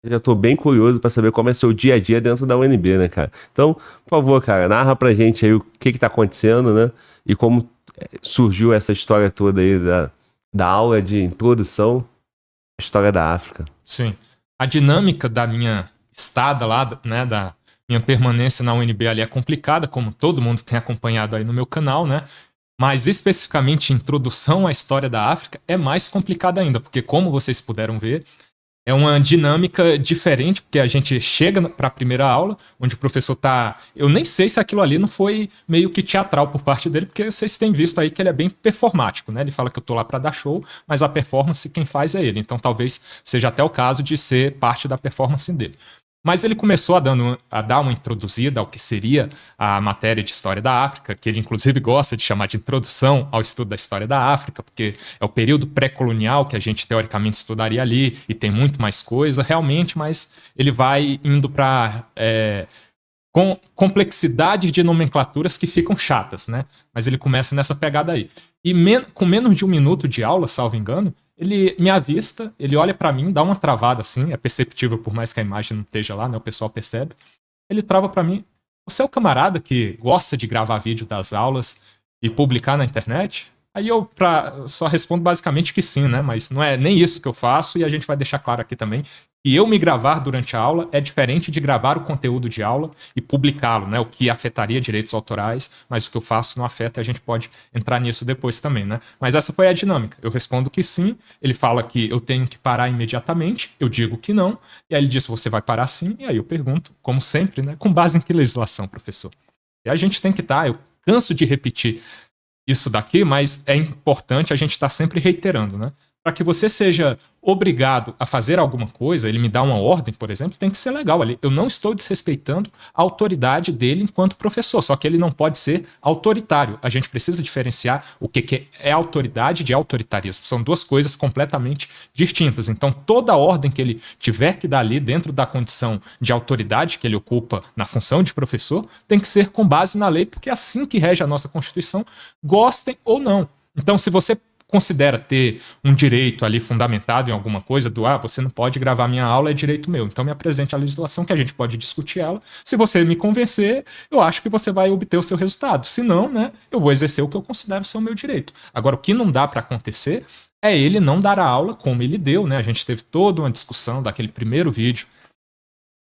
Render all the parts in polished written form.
Eu já tô bem curioso pra saber como é seu dia a dia dentro da UNB, né, cara? Então, por favor, cara, narra pra gente aí o que que tá acontecendo, né? E como surgiu essa história toda aí da aula de introdução à história da África. Sim. A dinâmica da minha estada lá, né, da minha permanência na UNB ali é complicada, como todo mundo tem acompanhado aí no meu canal, né? Mas especificamente introdução à história da África é mais complicada ainda, porque como vocês puderam ver, é uma dinâmica diferente, porque a gente chega para a primeira aula, onde o professor tá. Eu nem sei se aquilo ali não foi meio que teatral por parte dele, porque vocês têm visto aí que ele é bem performático, né? Ele fala que eu tô lá para dar show, mas a performance quem faz é ele. Então talvez seja até o caso de ser parte da performance dele. Mas ele começou a dar uma introduzida ao que seria a matéria de História da África, que ele inclusive gosta de chamar de introdução ao estudo da História da África, porque é o período pré-colonial que a gente teoricamente estudaria ali, e tem muito mais coisa, realmente, mas ele vai indo para com complexidade de nomenclaturas que ficam chatas, né? Mas ele começa nessa pegada aí. E com menos de um minuto de aula, salvo engano, ele me avista, ele olha pra mim, dá uma travada assim, é perceptível por mais que a imagem não esteja lá, né? O pessoal percebe. Ele trava pra mim: "Você é o camarada que gosta de gravar vídeo das aulas e publicar na internet?" Aí eu só respondo basicamente que sim, né? Mas não é nem isso que eu faço, e a gente vai deixar claro aqui também que eu me gravar durante a aula é diferente de gravar o conteúdo de aula e publicá-lo, né? O que afetaria direitos autorais, mas o que eu faço não afeta, a gente pode entrar nisso depois também, né? Mas essa foi a dinâmica. Eu respondo que sim, ele fala que eu tenho que parar imediatamente, eu digo que não, e aí ele diz: "Você vai parar sim?" E aí eu pergunto, como sempre, né? Com base em que legislação, professor? E a gente tem que estar, eu canso de repetir isso daqui, mas é importante a gente estar sempre reiterando, né? Para que você seja obrigado a fazer alguma coisa, ele me dá uma ordem, por exemplo, tem que ser legal ali. Eu não estou desrespeitando a autoridade dele enquanto professor, só que ele não pode ser autoritário. A gente precisa diferenciar o que é autoridade de autoritarismo. São duas coisas completamente distintas. Então, toda ordem que ele tiver que dar ali dentro da condição de autoridade que ele ocupa na função de professor, tem que ser com base na lei, porque é assim que rege a nossa Constituição, gostem ou não. Então, se você considera ter um direito ali fundamentado em alguma coisa, você não pode gravar minha aula, é direito meu, então me apresente a legislação que a gente pode discutir ela. Se você me convencer, eu acho que você vai obter o seu resultado. Se não, né, eu vou exercer o que eu considero ser o meu direito. Agora, o que não dá para acontecer é ele não dar a aula como ele deu, né? A gente teve toda uma discussão daquele primeiro vídeo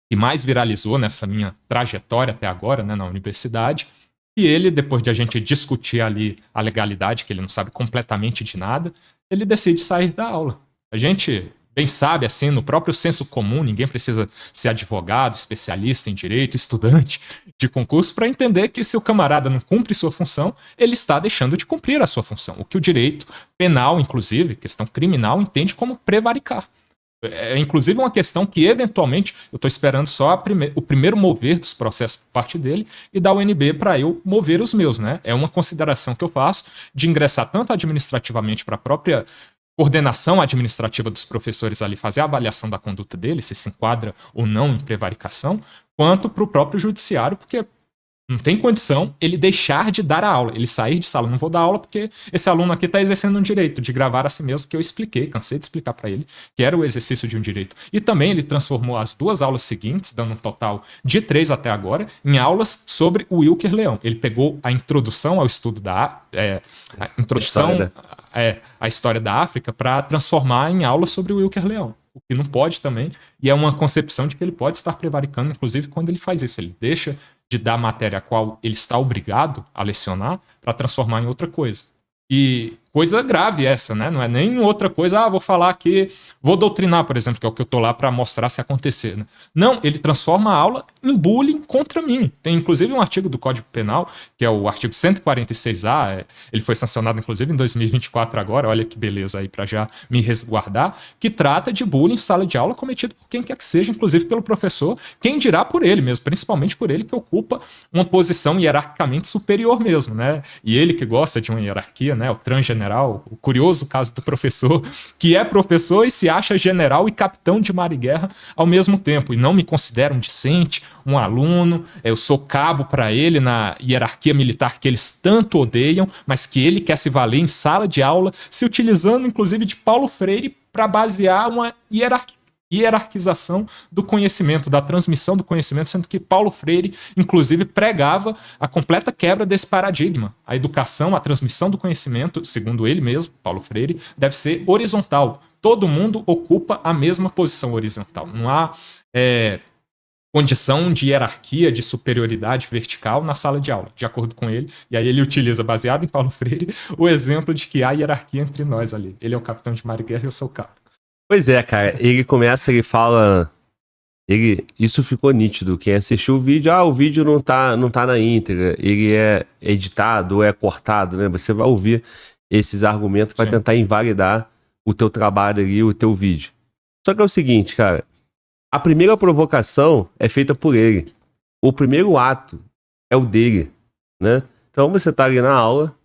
que mais viralizou nessa minha trajetória até agora, né, na universidade. E ele, depois de a gente discutir ali a legalidade, que ele não sabe completamente de nada, ele decide sair da aula. A gente bem sabe, assim, no próprio senso comum, ninguém precisa ser advogado, especialista em direito, estudante de concurso, para entender que se o camarada não cumpre sua função, ele está deixando de cumprir a sua função. O que o direito penal, inclusive, questão criminal, entende como prevaricar. É inclusive uma questão que, eventualmente, eu estou esperando só o primeiro mover dos processos por parte dele e da UNB para eu mover os meus, né? É uma consideração que eu faço de ingressar tanto administrativamente para a própria coordenação administrativa dos professores ali, fazer a avaliação da conduta dele, se enquadra ou não em prevaricação, quanto para o próprio judiciário, porque não tem condição ele deixar de dar a aula, ele sair de sala. Não vou dar aula porque esse aluno aqui está exercendo um direito de gravar a si mesmo, que eu expliquei, cansei de explicar para ele, que era o exercício de um direito. E também ele transformou as duas aulas seguintes, dando um total de 3 até agora, em aulas sobre o Wilker Leão. Ele pegou a introdução ao estudo a introdução à história da África para transformar em aulas sobre o Wilker Leão. O que não pode também, e é uma concepção de que ele pode estar prevaricando, inclusive quando ele faz isso. Ele deixa de dar matéria a qual ele está obrigado a lecionar para transformar em outra coisa. E coisa grave essa, né? Não é nem outra coisa, vou falar aqui, vou doutrinar, por exemplo, que é o que eu tô lá para mostrar se acontecer, né? Não, ele transforma a aula em bullying contra mim. Tem inclusive um artigo do Código Penal, que é o artigo 146A, ele foi sancionado inclusive em 2024 agora, olha que beleza aí para já me resguardar, que trata de bullying em sala de aula cometido por quem quer que seja, inclusive pelo professor, quem dirá por ele mesmo, principalmente por ele que ocupa uma posição hierarquicamente superior mesmo, né? E ele que gosta de uma hierarquia, né? O transgeneral, o curioso caso do professor, que é professor e se acha general e capitão de mar e guerra ao mesmo tempo, e não me considera um discente, um aluno, eu sou cabo para ele na hierarquia militar que eles tanto odeiam, mas que ele quer se valer em sala de aula, se utilizando inclusive de Paulo Freire para basear uma hierarquização do conhecimento, da transmissão do conhecimento, sendo que Paulo Freire, inclusive, pregava a completa quebra desse paradigma. A educação, a transmissão do conhecimento, segundo ele mesmo, Paulo Freire, deve ser horizontal. Todo mundo ocupa a mesma posição horizontal. Não há condição de hierarquia, de superioridade vertical na sala de aula, de acordo com ele. E aí ele utiliza, baseado em Paulo Freire, o exemplo de que há hierarquia entre nós ali. Ele é o capitão de mar e guerra e eu sou o cabo. Pois é, cara. Ele fala... Isso ficou nítido. Quem assistiu o vídeo não tá na íntegra. Ele é editado ou é cortado, né? Você vai ouvir esses argumentos para tentar invalidar o teu trabalho ali, o teu vídeo. Só que é o seguinte, cara. A primeira provocação é feita por ele. O primeiro ato é o dele, né? Então você tá ali na aula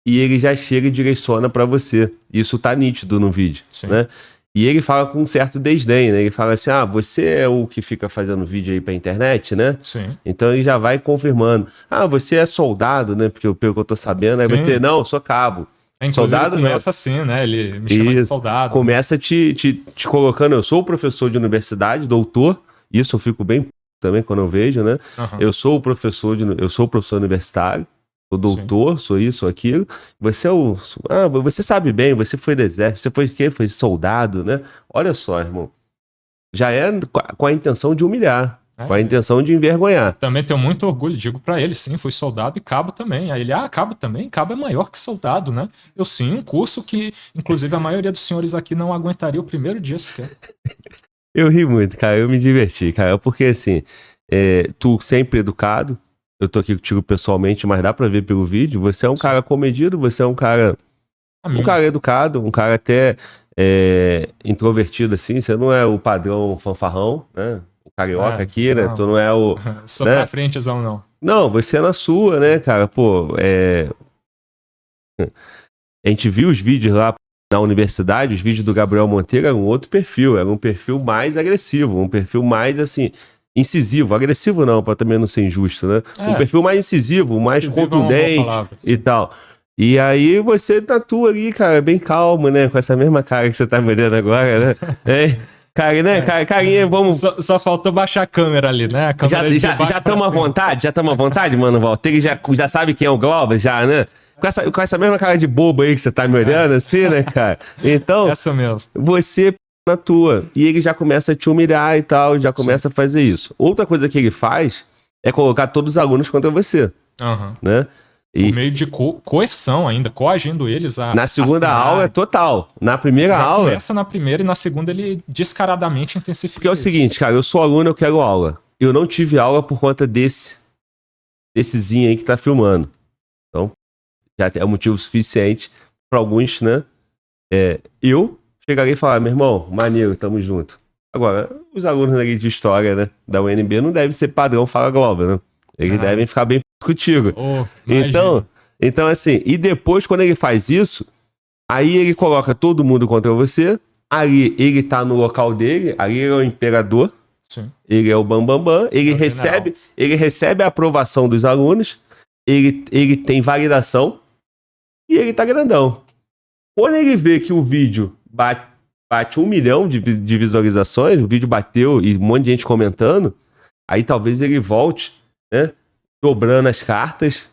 e ele já chega e direciona para você. Isso tá nítido no vídeo, né? E ele fala com um certo desdém, né? Ele fala assim, você é o que fica fazendo vídeo aí pra internet, né? Sim. Então ele já vai confirmando. Você é soldado, né? Porque pelo que eu tô sabendo, aí você, não, eu sou cabo. Soldado começa assim, né? Ele me chama de soldado. Começa te colocando, eu sou professor de universidade, doutor, isso eu fico bem também quando eu vejo, né? Uhum. Eu sou professor universitário, sou doutor, sou isso, sou aquilo. Você você sabe bem, você foi do exército, você foi o quê? Foi soldado, né? Olha só, irmão. Já é com a intenção de humilhar. Com a intenção de envergonhar. Também tenho muito orgulho, digo pra ele, sim, fui soldado e cabo também. Aí ele, cabo também? Cabo é maior que soldado, né? Eu sim, um curso que, inclusive, a maioria dos senhores aqui não aguentaria o primeiro dia sequer. Eu ri muito, cara, eu me diverti, cara, porque assim, tu sempre educado, eu tô aqui contigo pessoalmente, mas dá pra ver pelo vídeo, você é um cara comedido, você é um cara educado, um cara até introvertido, assim, você não é o padrão fanfarrão, né? Carioca aqui, né? Tu não é o... Só pra frentezão, não. Não, você é na sua, né, cara? Pô, a gente viu os vídeos lá na universidade, os vídeos do Gabriel Monteiro eram um outro perfil, era um perfil mais agressivo, um perfil mais, assim, incisivo. Agressivo não, pra também não ser injusto, né? Um perfil mais incisivo, mais contundente e tal. E aí você tatua ali, cara, bem calmo, né? Com essa mesma cara que você tá me olhando agora, né? Carinha, vamos... Só faltou baixar a câmera ali, né? Já estamos à vontade, mano, Walter. Já sabe quem é o Glauber, já, né? Com essa mesma cara de bobo aí que você tá me olhando, assim, né, cara? Então, essa mesmo. Você na tua. E ele já começa a te humilhar e tal, já começa a fazer isso. Outra coisa que ele faz é colocar todos os alunos contra você, né? Por meio de coerção ainda, coagindo eles a... Na segunda aula é total. Na primeira aula... Começa na primeira e na segunda ele descaradamente intensifica. Porque é o seguinte, cara, eu sou aluno, eu quero aula. Eu não tive aula por conta dessezinho aí que tá filmando. Então, já é motivo suficiente para alguns, né? Eu chegaria e falar, meu irmão, maneiro, tamo junto. Agora, os alunos ali de história, né, da UNB não devem ser padrão Fala Glauber, né? Eles devem ficar bem contigo. Então, assim, e depois, quando ele faz isso, aí ele coloca todo mundo contra você, ali ele tá no local dele, ali ele é o imperador, ele é o bambambam, ele recebe a aprovação dos alunos, ele tem validação e ele tá grandão. Quando ele vê que o vídeo bate 1 milhão de visualizações, o vídeo bateu e um monte de gente comentando, aí talvez ele volte, né, dobrando as cartas,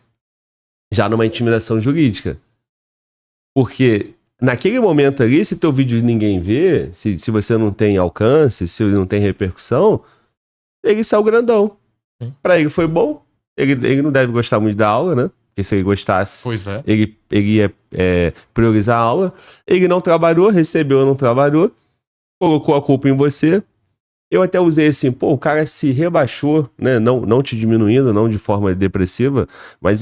já numa intimidação jurídica. Porque naquele momento ali, se teu vídeo ninguém vê, se você não tem alcance, se não tem repercussão, ele saiu grandão. Pra ele foi bom, ele não deve gostar muito da aula, né? Porque se ele gostasse, ele ia priorizar a aula. Ele não trabalhou, recebeu ou não trabalhou, colocou a culpa em você. Eu até usei assim, o cara se rebaixou, né? Não te diminuindo, não de forma depressiva, mas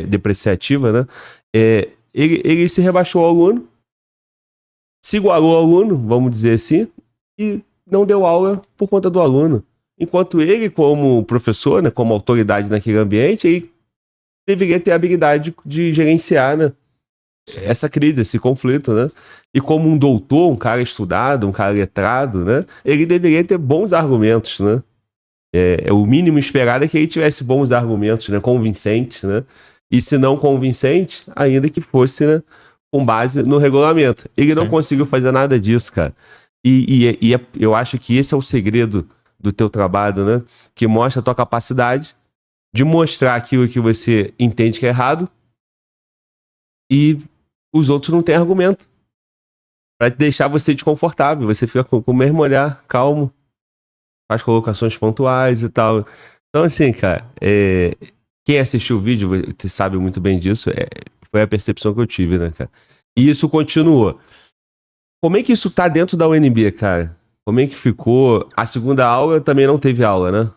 depreciativa, né? Ele se rebaixou ao aluno, se igualou ao aluno, vamos dizer assim, e não deu aula por conta do aluno. Enquanto ele, como professor, né, como autoridade naquele ambiente, ele deveria ter a habilidade de gerenciar, né, essa crise, esse conflito, né? E como um doutor, um cara estudado, um cara letrado, né? Ele deveria ter bons argumentos, né? O mínimo esperado é que ele tivesse bons argumentos, né? Convincentes, né? E se não convincente, ainda que fosse, né, com base no regulamento. Ele não conseguiu fazer nada disso, cara. Eu acho que esse é o segredo do teu trabalho, né? Que mostra a tua capacidade de mostrar aquilo que você entende que é errado e os outros não têm argumento pra deixar você desconfortável. Você fica com o mesmo olhar, calmo, faz colocações pontuais e tal. Então, assim, cara, quem assistiu o vídeo, você sabe muito bem disso, foi a percepção que eu tive, né, cara? E isso continuou. Como é que isso tá dentro da UNB, cara? Como é que ficou? A segunda aula também não teve aula, né?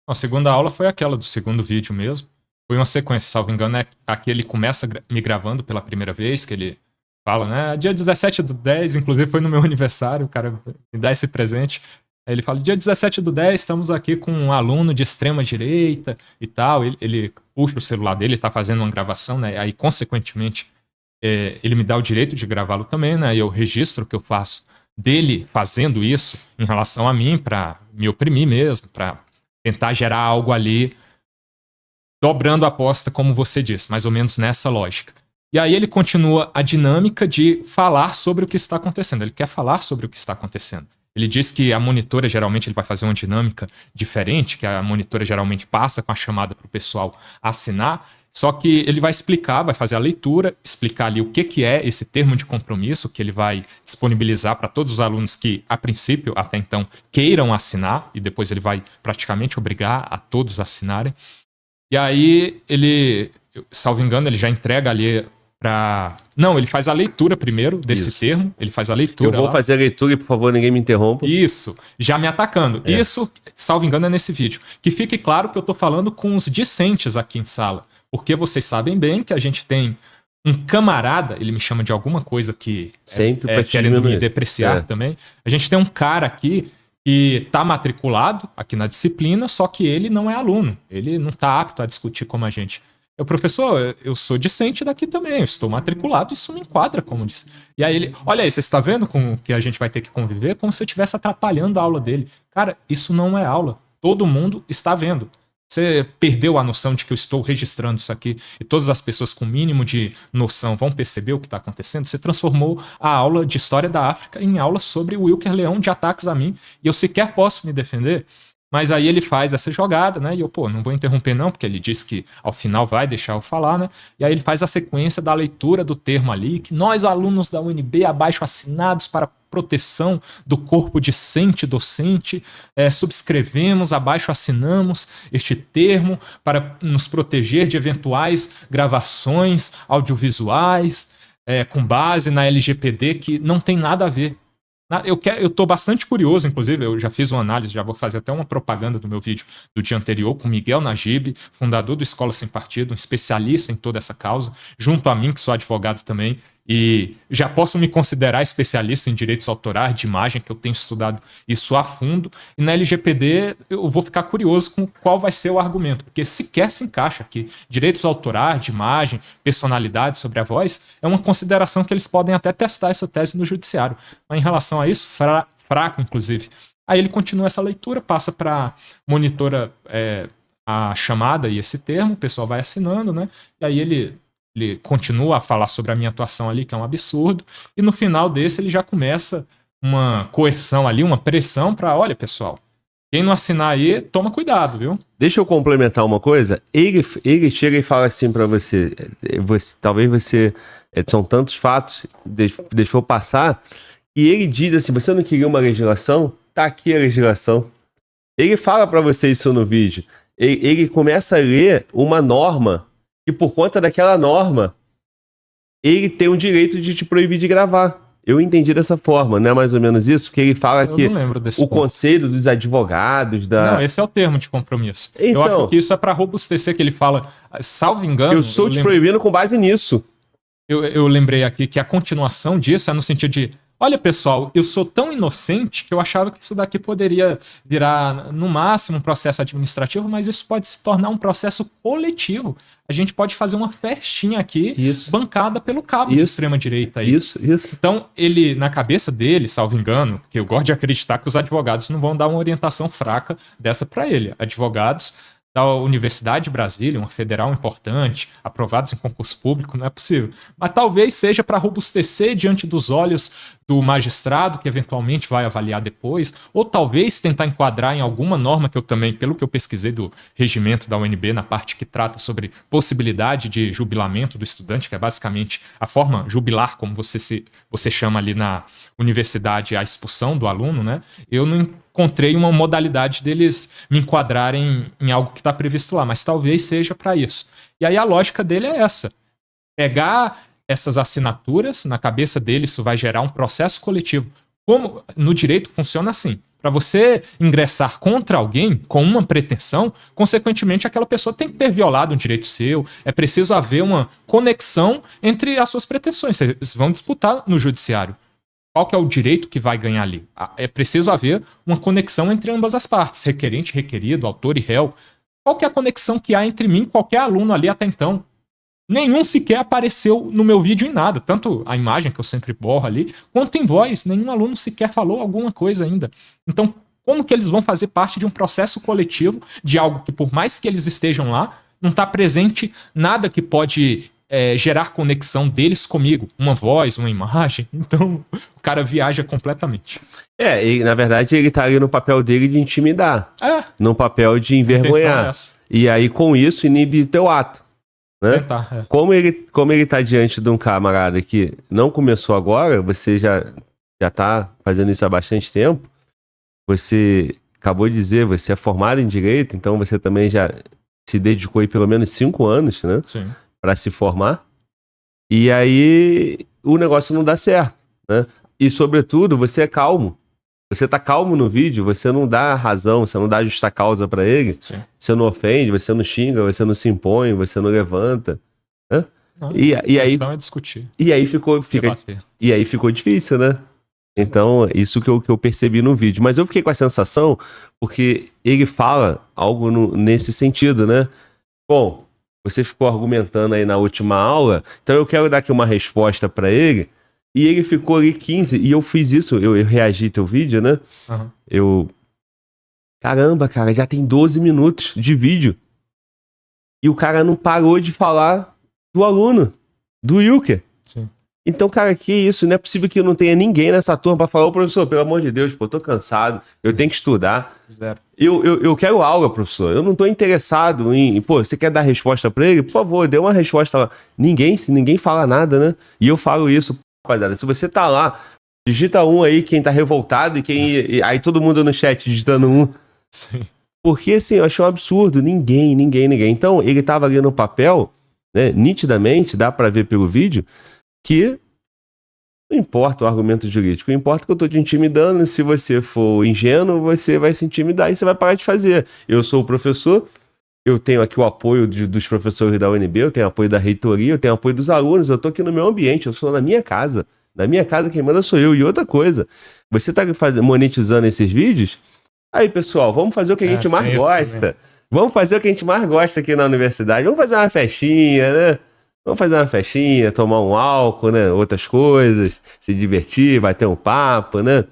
A segunda aula foi aquela do segundo vídeo mesmo. Foi uma sequência, salvo engano, aqui ele começa me gravando pela primeira vez, que ele fala, né? Dia 17/10, inclusive foi no meu aniversário, o cara me dá esse presente. Aí ele fala, dia 17/10, estamos aqui com um aluno de extrema direita e tal. Ele puxa o celular dele, tá fazendo uma gravação, né? Aí, consequentemente, ele me dá o direito de gravá-lo também, né? E eu registro o que eu faço dele fazendo isso em relação a mim, pra me oprimir mesmo, pra tentar gerar algo ali, dobrando a aposta, como você disse, mais ou menos nessa lógica. E aí ele continua a dinâmica de falar sobre o que está acontecendo. Ele quer falar sobre o que está acontecendo. Ele diz que a monitora, geralmente, ele vai fazer uma dinâmica diferente, que a monitora geralmente passa com a chamada para o pessoal assinar, só que ele vai explicar, vai fazer a leitura, explicar ali o que é esse termo de compromisso que ele vai disponibilizar para todos os alunos que, a princípio, até então, queiram assinar, e depois ele vai praticamente obrigar a todos a assinarem. E aí ele, salvo engano, ele já entrega ali para... Não, ele faz a leitura primeiro desse termo, ele faz a leitura. Eu vou fazer a leitura e, por favor, ninguém me interrompa. Isso, já me atacando. Isso, salvo engano, é nesse vídeo. Que fique claro que eu tô falando com os discentes aqui em sala, porque vocês sabem bem que a gente tem um camarada, ele me chama de alguma coisa que sempre querendo me depreciar também. A gente tem um cara aqui que tá matriculado aqui na disciplina, só que ele não é aluno, ele não tá apto a discutir como a gente. Professor, eu sou discente daqui também, eu estou matriculado, isso me enquadra como disse. E aí ele, olha aí, você está vendo com o que a gente vai ter que conviver? Como se eu estivesse atrapalhando a aula dele. Cara, isso não é aula. Todo mundo está vendo. Você perdeu a noção de que eu estou registrando isso aqui e todas as pessoas com mínimo de noção vão perceber o que está acontecendo? Você transformou a aula de História da África em aula sobre o Wilker Leão de ataques a mim e eu sequer posso me defender. Mas aí ele faz essa jogada, né? E eu, não vou interromper não, porque ele disse que ao final vai deixar eu falar, né? E aí ele faz a sequência da leitura do termo ali, que nós, alunos da UNB, abaixo assinados para proteção do corpo discente e docente, subscrevemos, abaixo assinamos este termo para nos proteger de eventuais gravações audiovisuais com base na LGPD, que não tem nada a ver. Eu tô bastante curioso, inclusive, eu já fiz uma análise, já vou fazer até uma propaganda do meu vídeo do dia anterior com Miguel Najib, fundador do Escola Sem Partido, um especialista em toda essa causa, junto a mim, que sou advogado também, e já posso me considerar especialista em direitos autorais de imagem, que eu tenho estudado isso a fundo, e na LGPD eu vou ficar curioso com qual vai ser o argumento, porque sequer se encaixa aqui. Direitos autorais de imagem, personalidade sobre a voz, é uma consideração que eles podem até testar essa tese no judiciário. Mas em relação a isso, fraco, inclusive. Aí ele continua essa leitura, passa para monitora a chamada e esse termo, o pessoal vai assinando, né? E aí ele continua a falar sobre a minha atuação ali, que é um absurdo, e no final desse ele já começa uma coerção ali, uma pressão para, olha, pessoal, quem não assinar aí, toma cuidado, viu? Deixa eu complementar uma coisa. Ele chega e fala assim para você, talvez você, são tantos fatos, deixou passar, e ele diz assim, você não queria uma legislação? Tá aqui a legislação. Ele fala para você isso no vídeo. Ele começa a ler uma norma e por conta daquela norma, ele tem o direito de te proibir de gravar. Eu entendi dessa forma, não é mais ou menos isso? Que ele fala que o conselho dos advogados da... Não, esse é o termo de compromisso. Então, eu acho que isso é para robustecer, que ele fala, salvo engano... Eu estou te proibindo com base nisso. Eu lembrei aqui que a continuação disso é no sentido de, olha, pessoal, eu sou tão inocente que eu achava que isso daqui poderia virar, no máximo, um processo administrativo, mas isso pode se tornar um processo coletivo. A gente pode fazer uma festinha aqui, bancada pelo cabo de extrema-direita. Isso. Então, ele, na cabeça dele, salvo engano, que eu gosto de acreditar que os advogados não vão dar uma orientação fraca dessa para ele. Advogados da Universidade de Brasília, uma federal importante, aprovados em concurso público, não é possível. Mas talvez seja para robustecer diante dos olhos do magistrado, que eventualmente vai avaliar depois, ou talvez tentar enquadrar em alguma norma que eu também, pelo que eu pesquisei do regimento da UNB, na parte que trata sobre possibilidade de jubilamento do estudante, que é basicamente a forma jubilar, como você chama ali na universidade, a expulsão do aluno, né? Eu não encontrei uma modalidade deles me enquadrarem em algo que está previsto lá, mas talvez seja para isso. E aí a lógica dele é essa: pegar essas assinaturas, na cabeça dele isso vai gerar um processo coletivo. Como no direito funciona assim: para você ingressar contra alguém com uma pretensão, consequentemente aquela pessoa tem que ter violado um direito seu, é preciso haver uma conexão entre as suas pretensões, vocês vão disputar no judiciário. Qual que é o direito que vai ganhar ali? É preciso haver uma conexão entre ambas as partes, requerente, requerido, autor e réu. Qual que é a conexão que há entre mim e qualquer aluno ali até então? Nenhum sequer apareceu no meu vídeo em nada, tanto a imagem que eu sempre borro ali, quanto em voz, nenhum aluno sequer falou alguma coisa ainda. Então, como que eles vão fazer parte de um processo coletivo, de algo que por mais que eles estejam lá, não está presente nada que pode gerar conexão deles comigo, uma voz, uma imagem? Então o cara viaja completamente. E na verdade ele tá ali no papel dele de intimidar, no papel de envergonhar, e aí com isso inibe teu ato, né? Como ele tá diante de um camarada que não começou agora, você já tá fazendo isso há bastante tempo, você acabou de dizer, você é formado em Direito, então você também já se dedicou aí pelo menos 5 anos, né? Sim. Para se formar, e aí o negócio não dá certo, né? E sobretudo, você é calmo. Você tá calmo no vídeo, você não dá razão, você não dá justa causa para ele. Sim. Você não ofende, você não xinga, você não se impõe, você não levanta, né? Não, e aí é discutir. E aí ficou difícil, né? Então, isso que eu percebi no vídeo. Mas eu fiquei com a sensação, porque ele fala algo nesse sentido, né? Bom, você ficou argumentando aí na última aula, então eu quero dar aqui uma resposta para ele, e ele ficou ali 15, e eu fiz isso, eu reagi teu vídeo, né? Caramba, cara, já tem 12 minutos de vídeo, e o cara não parou de falar do aluno, do Wilker. Sim. Então, cara, que isso? Não é possível que não tenha ninguém nessa turma pra falar: ô professor, pelo amor de Deus, pô, eu tô cansado, eu tenho que estudar. Zero. Eu quero aula, professor. Eu não tô interessado em... Pô, você quer dar resposta pra ele? Por favor, dê uma resposta lá. Ninguém fala nada, né? E eu falo isso, rapaziada. Se você tá lá, digita um aí, quem tá revoltado, e aí todo mundo no chat digitando um. Sim. Porque, assim, eu achei um absurdo. Ninguém. Então, ele tava ali no papel, né? Nitidamente, dá pra ver pelo vídeo, que não importa o argumento jurídico, importa que eu tô te intimidando, e se você for ingênuo, você vai se intimidar e você vai parar de fazer. Eu sou o professor, eu tenho aqui o apoio dos professores da UNB, eu tenho apoio da reitoria, eu tenho apoio dos alunos, eu tô aqui no meu ambiente, eu sou na minha casa. Na minha casa quem manda sou eu. E outra coisa, você tá monetizando esses vídeos? Aí, pessoal, vamos fazer o que a gente mais gosta. Vamos fazer o que a gente mais gosta aqui na universidade. Vamos fazer uma festinha, né? Vamos fazer uma festinha, tomar um álcool, né? Outras coisas, se divertir, bater um papo, né?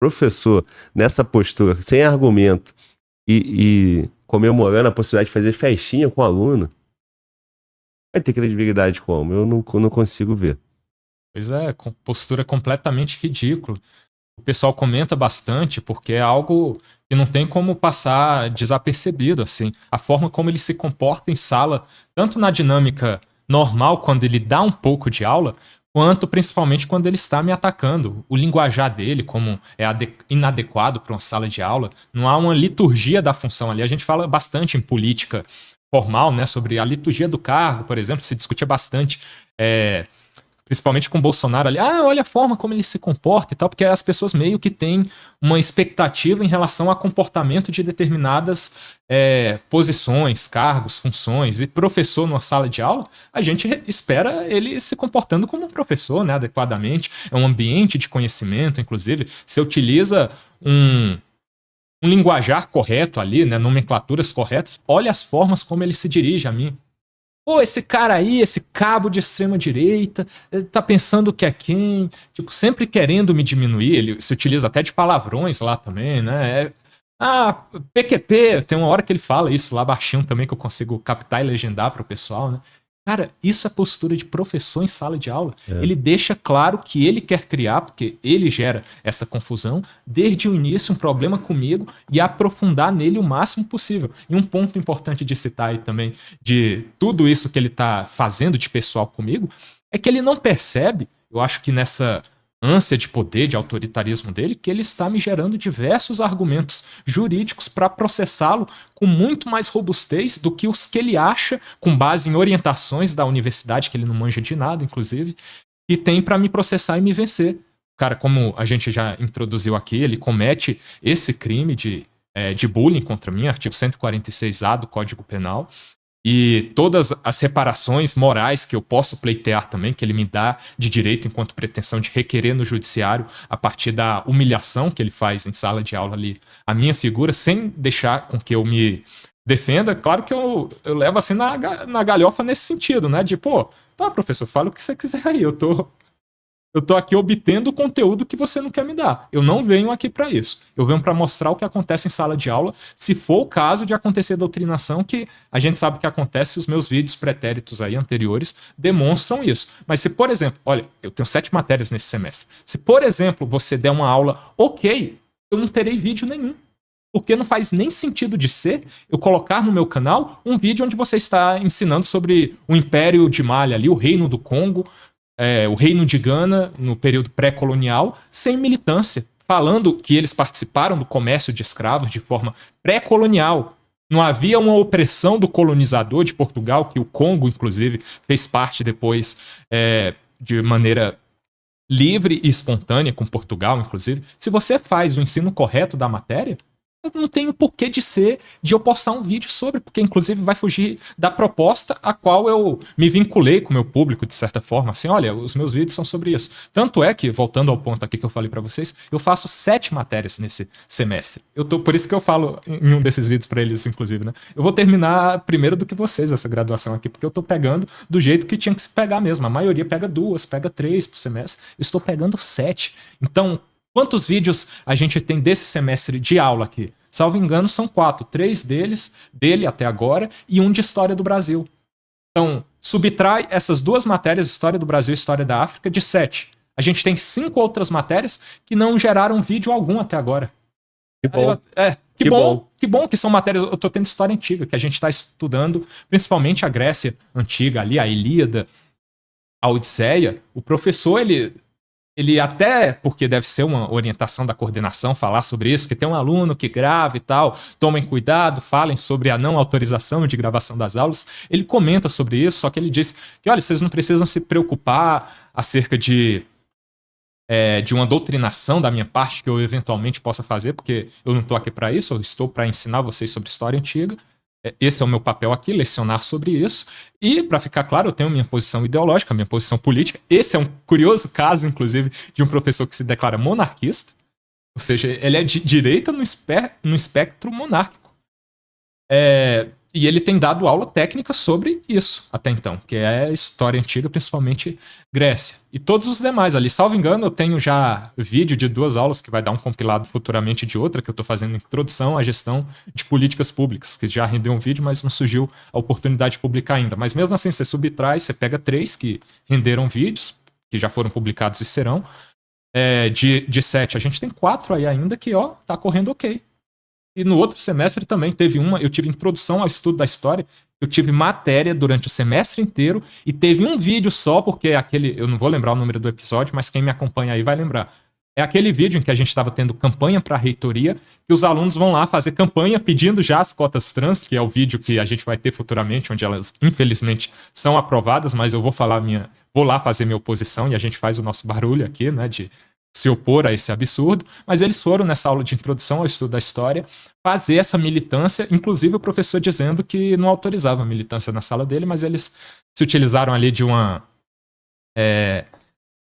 Professor, nessa postura, sem argumento, e comemorando a possibilidade de fazer festinha com o aluno, vai ter credibilidade como? Eu não consigo ver. Pois é, postura completamente ridícula. O pessoal comenta bastante porque é algo que não tem como passar desapercebido, assim. A forma como ele se comporta em sala, tanto na dinâmica normal, quando ele dá um pouco de aula, quanto principalmente quando ele está me atacando. O linguajar dele, como é inadequado para uma sala de aula, não há uma liturgia da função ali. A gente fala bastante em política formal, né, sobre a liturgia do cargo, por exemplo, se discutia bastante, principalmente com o Bolsonaro ali, olha a forma como ele se comporta e tal, porque as pessoas meio que têm uma expectativa em relação ao comportamento de determinadas posições, cargos, funções, e professor numa sala de aula, a gente espera ele se comportando como um professor, né, adequadamente, é um ambiente de conhecimento, inclusive, você utiliza um linguajar correto ali, né, nomenclaturas corretas, olha as formas como ele se dirige a mim. Pô, esse cara aí, esse cabo de extrema direita, ele tá pensando que é quem? Tipo, sempre querendo me diminuir, ele se utiliza até de palavrões lá também, né? Ah, PQP, tem uma hora que ele fala isso lá baixinho também, que eu consigo captar e legendar para o pessoal, né? Cara, isso é postura de professor em sala de aula. É. Ele deixa claro que ele quer criar, porque ele gera essa confusão, desde o início, um problema comigo e aprofundar nele o máximo possível. E um ponto importante de citar aí também, de tudo isso que ele tá fazendo de pessoal comigo, é que ele não percebe, eu acho que nessa ânsia de poder, de autoritarismo dele, que ele está me gerando diversos argumentos jurídicos para processá-lo com muito mais robustez do que os que ele acha, com base em orientações da universidade, que ele não manja de nada, inclusive, e tem para me processar e me vencer. Cara, como a gente já introduziu aqui, ele comete esse crime de bullying contra mim, artigo 146A do Código Penal, e todas as reparações morais que eu posso pleitear também, que ele me dá de direito enquanto pretensão de requerer no judiciário, a partir da humilhação que ele faz em sala de aula ali, a minha figura, sem deixar com que eu me defenda. Claro que eu levo assim na galhofa nesse sentido, né? De, pô, tá, professor, fala o que você quiser aí, eu tô aqui obtendo o conteúdo que você não quer me dar. Eu não venho aqui para isso. Eu venho para mostrar o que acontece em sala de aula, se for o caso de acontecer doutrinação, que a gente sabe que acontece, os meus vídeos pretéritos aí anteriores demonstram isso. Mas se, por exemplo, olha, eu tenho 7 matérias nesse semestre. Se, por exemplo, você der uma aula ok, eu não terei vídeo nenhum. Porque não faz nem sentido de ser eu colocar no meu canal um vídeo onde você está ensinando sobre o Império de Malha ali, o Reino do Congo, o Reino de Gana, no período pré-colonial, sem militância, falando que eles participaram do comércio de escravos de forma pré-colonial. Não havia uma opressão do colonizador de Portugal, que o Congo, inclusive, fez parte depois de maneira livre e espontânea com Portugal, inclusive. Se você faz o ensino correto da matéria, eu não tenho porquê de eu postar um vídeo sobre, porque inclusive vai fugir da proposta a qual eu me vinculei com o meu público, de certa forma. Assim, olha, os meus vídeos são sobre isso. Tanto é que, voltando ao ponto aqui que eu falei para vocês, eu faço 7 matérias nesse semestre. Por isso que eu falo em um desses vídeos para eles, inclusive, né? Eu vou terminar primeiro do que vocês essa graduação aqui, porque eu tô pegando do jeito que tinha que se pegar mesmo. A maioria pega 2, pega 3 por semestre. Eu estou pegando 7. Então, quantos vídeos a gente tem desse semestre de aula aqui? Salvo engano, são 4. 3 dele até agora, e 1 de História do Brasil. Então, subtrai essas 2 matérias, História do Brasil e História da África, de 7. A gente tem 5 outras matérias que não geraram vídeo algum até agora. Que bom. Que bom que são matérias. Eu tô tendo história antiga, que a gente está estudando, principalmente a Grécia antiga ali, a Ilíada, a Odisseia. O professor, ele até, porque deve ser uma orientação da coordenação falar sobre isso, que tem um aluno que grava e tal, tomem cuidado, falem sobre a não autorização de gravação das aulas, ele comenta sobre isso, só que ele diz que, olha, vocês não precisam se preocupar acerca de uma doutrinação da minha parte que eu eventualmente possa fazer, porque eu não estou aqui para isso, eu estou para ensinar vocês sobre história antiga. Esse é o meu papel aqui, lecionar sobre isso. E, para ficar claro, eu tenho minha posição ideológica, minha posição política. Esse é um curioso caso, inclusive, de um professor que se declara monarquista. Ou seja, ele é de direita no espectro monárquico. E ele tem dado aula técnica sobre isso até então, que é história antiga, principalmente Grécia. E todos os demais ali, salvo engano, eu tenho já vídeo de 2 aulas que vai dar um compilado futuramente de outra, que eu estou fazendo introdução à gestão de políticas públicas, que já rendeu um vídeo, mas não surgiu a oportunidade de publicar ainda. Mas mesmo assim, você subtrai, você pega 3 que renderam vídeos, que já foram publicados e serão. De 7, a gente tem 4 aí ainda que, tá correndo ok. E no outro semestre também teve eu tive introdução ao estudo da história, eu tive matéria durante o semestre inteiro e teve um vídeo só, porque eu não vou lembrar o número do episódio, mas quem me acompanha aí vai lembrar. É aquele vídeo em que a gente estava tendo campanha para a reitoria, que os alunos vão lá fazer campanha pedindo já as cotas trans, que é o vídeo que a gente vai ter futuramente, onde elas, infelizmente, são aprovadas, mas eu vou lá fazer minha oposição e a gente faz o nosso barulho aqui, né, de se opor a esse absurdo, mas eles foram nessa aula de introdução ao estudo da história fazer essa militância, inclusive o professor dizendo que não autorizava a militância na sala dele, mas eles se utilizaram ali de uma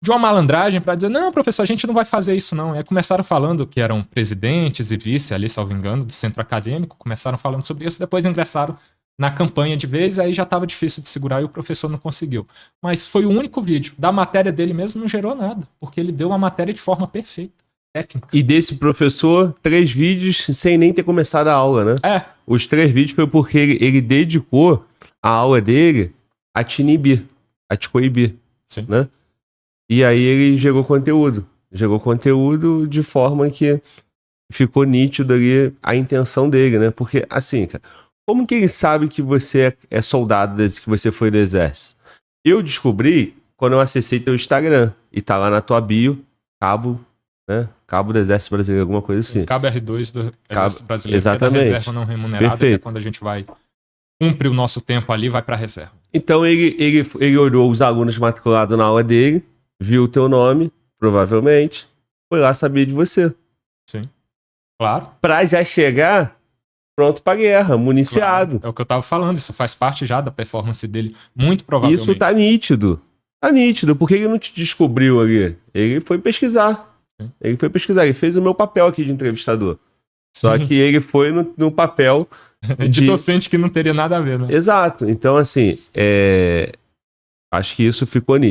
malandragem para dizer, não, professor, a gente não vai fazer isso não. E aí começaram falando que eram presidentes e vice ali, salvo engano, do centro acadêmico, começaram falando sobre isso, depois ingressaram na campanha de vez, aí já estava difícil de segurar e o professor não conseguiu. Mas foi o único vídeo. Da matéria dele mesmo não gerou nada, porque ele deu a matéria de forma perfeita. técnica. E desse professor, 3 vídeos sem nem ter começado a aula, né? Os 3 vídeos foi porque ele dedicou a aula dele a te inibir, a te coibir, né? E aí ele gerou conteúdo de forma que ficou nítido ali a intenção dele, né? Porque, assim, cara, como que ele sabe que você é soldado desde que você foi do exército? Eu descobri quando eu acessei teu Instagram e tá lá na tua bio, cabo, né? Cabo do Exército Brasileiro, alguma coisa assim. Cabo R2 do Exército Brasileiro, exatamente. Que é da reserva não remunerada, que é quando a gente vai cumprir o nosso tempo ali, vai pra reserva. Então ele olhou os alunos matriculados na aula dele, viu o teu nome, provavelmente, foi lá saber de você. Sim, claro. Pra já chegar pronto pra guerra, municiado. Claro. É o que eu tava falando, isso faz parte já da performance dele, muito provavelmente. Isso tá nítido. Tá nítido, porque ele não te descobriu ali. Ele foi pesquisar. Sim. Ele foi pesquisar, ele fez o meu papel aqui de entrevistador. Só que ele foi no papel de docente que não teria nada a ver, né? Exato. Então, assim, acho que isso ficou nítido.